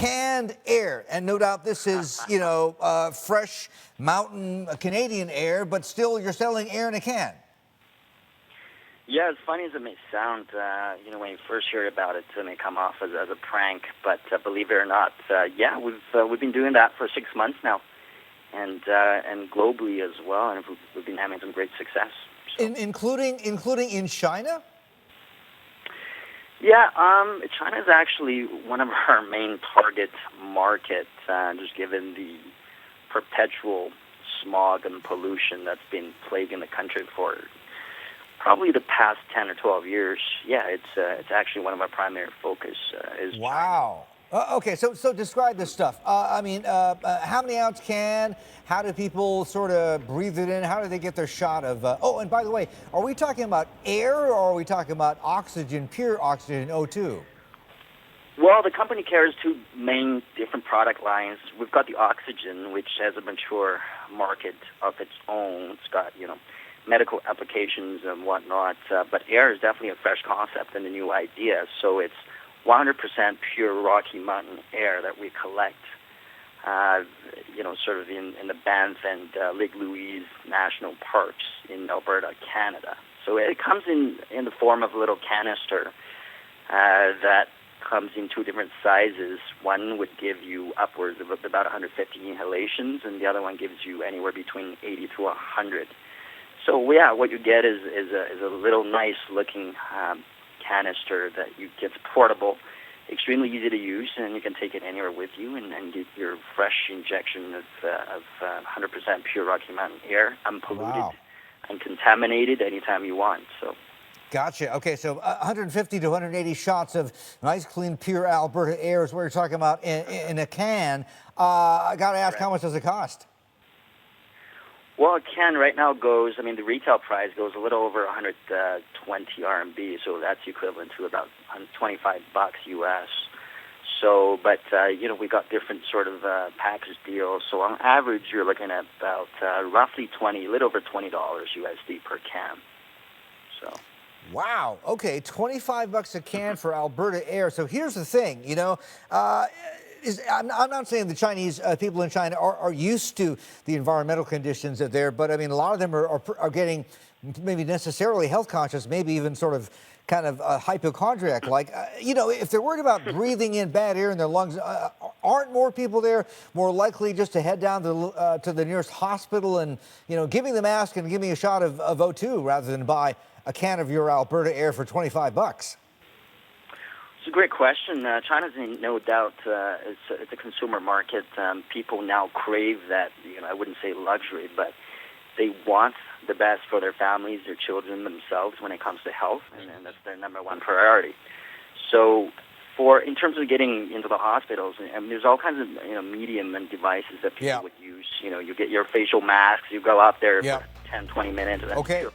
canned air. And no doubt this is, fresh mountain Canadian air, but still you're selling air in a can. Yeah, as funny as it may sound, when you first hear about it, it may come off as a prank. But believe it or not, we've been doing that for 6 months now, and globally as well, and we've been having some great success. So. Including in China? Yeah, China is actually one of our main target markets, just given the perpetual smog and pollution that's been plaguing the country for probably the past 10 or 12 years. Yeah, it's actually one of our primary focus is wow. Okay, so describe this stuff. How many ounce can? How do people sort of breathe it in? How do they get their shot of? And by the way, are we talking about air or are we talking about oxygen, pure oxygen, O2? Well, the company carries two main different product lines. We've got the oxygen, which has a mature market of its own. It's got medical applications and whatnot. But air is definitely a fresh concept and a new idea. So it's 100% pure Rocky Mountain air that we collect, sort of in the Banff and Lake Louise National Parks in Alberta, Canada. So it comes in the form of a little canister that comes in two different sizes. One would give you upwards of about 150 inhalations, and the other one gives you anywhere between 80 to 100. So yeah, what you get is a little nice looking canister that gets portable, extremely easy to use, and you can take it anywhere with you and get your fresh injection of 100% pure Rocky Mountain air, unpolluted, uncontaminated anytime you want. So. Gotcha. Okay, so 150 to 180 shots of nice, clean, pure Alberta air is what you're talking about in a can. I got to ask, how much does it cost? Well, a can right now goes, the retail price goes a little over 120 RMB, so that's equivalent to about $25 US. So, but, we got different sort of package deals. So on average, you're looking at about roughly a little over $20 USD per can. So. Wow. Okay, $25 a can for Alberta air. So here's the thing, I'm not saying the Chinese people in China are used to the environmental conditions there, but a lot of them are getting maybe necessarily health conscious, maybe even sort of kind of hypochondriac like. If they're worried about breathing in bad air in their lungs, aren't more people there more likely just to head down to the nearest hospital and giving the mask and giving a shot of O2 rather than buy a can of your Alberta air for $25? It's a great question. China's no doubt it's a consumer market. People now crave that. I wouldn't say luxury, but they want the best for their families, their children, themselves when it comes to health, and that's their number one priority. So, in terms of getting into the hospitals, there's all kinds of medium and devices that people would use. You get your facial masks. You go out there for 10, 20 minutes. And okay.